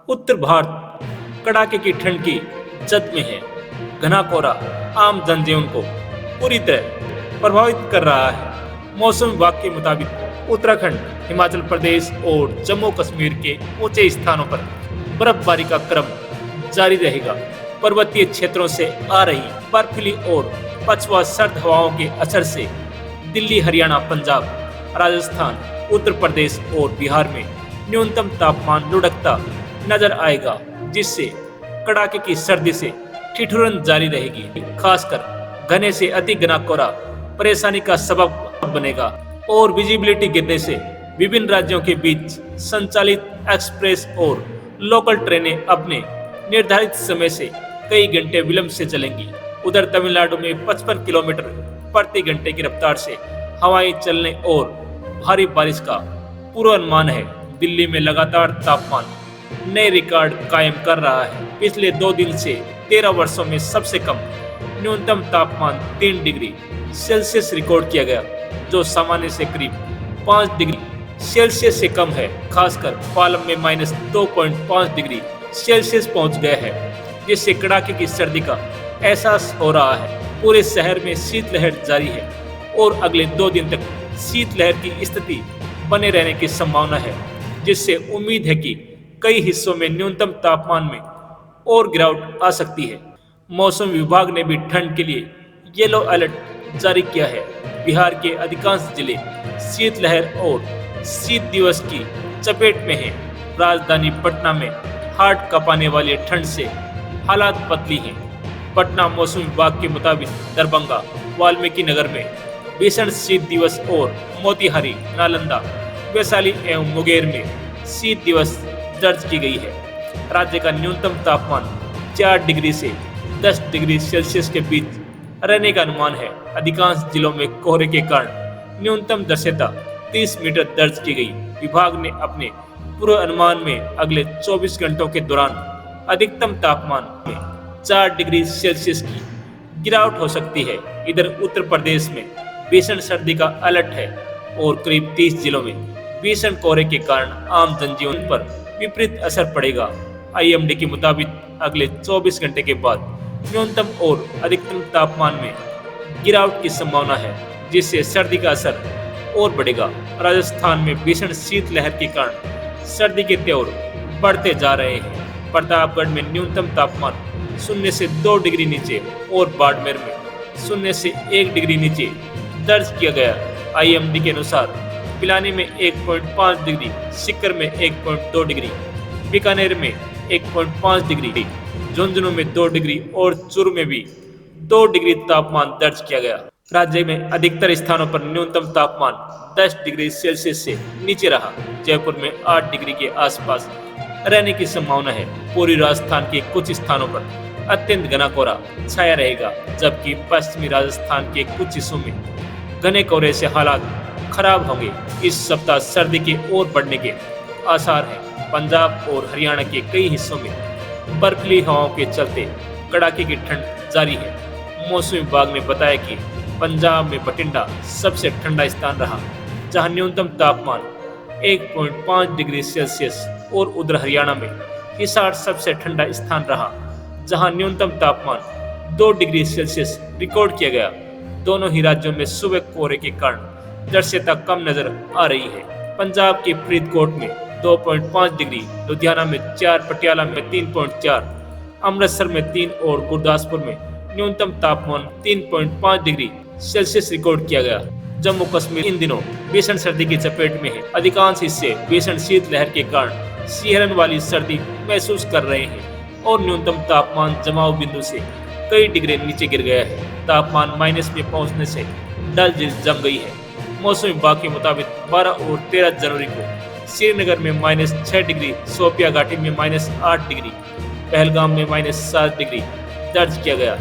उत्तर भारत कड़ाके की ठंड की जद में है। घना कोहरा आम जनजीवन को पूरी तरह प्रभावित कर रहा है। मौसम विभाग के मुताबिक उत्तराखंड, हिमाचल प्रदेश और जम्मू कश्मीर के ऊंचे स्थानों पर बर्फबारी का क्रम जारी रहेगा। पर्वतीय क्षेत्रों से आ रही बर्फीली और पछुआ सर्द हवाओं के असर से दिल्ली, हरियाणा, पंजाब, राजस्थान, उत्तर प्रदेश और बिहार में न्यूनतम तापमान लुढ़कता नजर आएगा, जिससे कड़ाके की सर्दी से ठिठुरन जारी रहेगी। खासकर घने से अति घना कोहरा परेशानी का सबब बनेगा और विजिबिलिटी गिरने से विभिन्न राज्यों के बीच संचालित एक्सप्रेस और लोकल ट्रेनें अपने निर्धारित समय से कई घंटे विलंब से चलेंगी। उधर तमिलनाडु में 55 किलोमीटर प्रति घंटे की रफ्तार से हवाएं चलने और भारी बारिश का पूर्वानुमान है। दिल्ली में लगातार तापमान नए रिकॉर्ड कायम कर रहा है। पिछले 2 दिन से 13 वर्षों में सबसे कम न्यूनतम तापमान 3 डिग्री सेल्सियस रिकॉर्ड किया गया, जो सामान्य से करीब 5 डिग्री सेल्सियस से कम है। खासकर पालम में -2.5 डिग्री सेल्सियस पहुंच गया है, जिससे कड़ाके की सर्दी का एहसास हो रहा है। पूरे शहर में शीतलहर जारी है और अगले 2 दिन तक शीतलहर की स्थिति बने रहने की संभावना है, जिससे उम्मीद है कि कई हिस्सों में न्यूनतम तापमान में और गिरावट आ सकती है। मौसम विभाग ने भी ठंड के लिए येलो अलर्ट जारी किया है। बिहार के अधिकांश जिले शीतलहर और शीत दिवस की चपेट में हैं। राजधानी पटना में हार्ट कांपने वाली ठंड से हालात बदली हैं। पटना मौसम विभाग के मुताबिक दरभंगा, वाल्मीकि नगर में भीषण शीत दिवस और मोतिहारी, नालंदा, वैशाली एवं मुंगेर में शीत दिवस दर्ज की गई है। राज्य का न्यूनतम तापमान 4 डिग्री से 10 डिग्री सेल्सियस के बीच रहने का अनुमान है। अधिकांश जिलों में कोहरे के कारण न्यूनतम दृश्यता 30 मीटर दर्ज की गई। विभाग ने अपने पूर्वानुमान में अगले 24 घंटों के दौरान अधिकतम तापमान में 4 डिग्री सेल्सियस की गिरावट हो सकती है। इधर उत्तर प्रदेश में भीषण सर्दी का अलर्ट है और करीब 30 जिलों में भीषण कोहरे के कारण आम जनजीवन पर विपरीत असर पड़ेगा। आईएमडी के मुताबिक अगले 24 घंटे के बाद न्यूनतम और अधिकतम तापमान में गिरावट की संभावना है, जिससे सर्दी का असर और बढ़ेगा। राजस्थान में भीषण शीतलहर के कारण सर्दी के तेवर बढ़ते जा रहे हैं। प्रतापगढ़ में न्यूनतम तापमान 0 से 2 डिग्री नीचे और बाड़मेर में 0 से 1 डिग्री नीचे दर्ज किया गया। आईएमडी के अनुसार पिलानी में 1.5 डिग्री, सीकर में 1.2 डिग्री, बीकानेर में 1.5 डिग्री, झुंझुनू में 2 डिग्री और चूरू में भी 2 डिग्री तापमान दर्ज किया गया। राज्य में अधिकतर स्थानों पर न्यूनतम तापमान 10 डिग्री सेल्सियस से नीचे रहा। जयपुर में 8 डिग्री के आसपास रहने की संभावना है। पूर्वी राजस्थान के कुछ स्थानों पर अत्यंत घना कोहरा छाया रहेगा, जबकि पश्चिमी राजस्थान के कुछ हिस्सों में घने कोहरे से हालात खराब होंगे। इस सप्ताह सर्दी के और बढ़ने के आसार हैं। पंजाब और हरियाणा के कई हिस्सों में बर्फीली हवाओं के चलते कड़ाके की ठंड जारी है। मौसम विभाग ने बताया कि पंजाब में बठिंडा सबसे ठंडा स्थान रहा, जहां न्यूनतम तापमान 1.5 डिग्री सेल्सियस, और उधर हरियाणा में हिसार सबसे ठंडा स्थान रहा, जहां न्यूनतम तापमान 2 डिग्री सेल्सियस रिकॉर्ड किया गया। दोनों ही राज्यों में सुबह कोहरे के कारण दृश्यता कम नजर आ रही है। पंजाब के फरीदकोट में 2.5 डिग्री, लुधियाना में 4, पटियाला में 3.4, अमृतसर में 3 और गुरदासपुर में न्यूनतम तापमान 3.5 डिग्री सेल्सियस रिकॉर्ड किया गया। जम्मू कश्मीर इन दिनों भीषण सर्दी की चपेट में है। अधिकांश हिस्से भीषण शीतलहर के कारण सिहरन वाली सर्दी महसूस कर रहे हैं और न्यूनतम तापमान जमाव बिंदु से कई डिग्री नीचे गिर गया है। तापमान माइनस में पहुंचने से डल झील जम गई है। मौसम विभाग के मुताबिक 12 और 13 जनवरी को श्रीनगर में -6 डिग्री, शोपिया घाटी में -8 डिग्री, पहलगाम में -7 डिग्री दर्ज किया गया।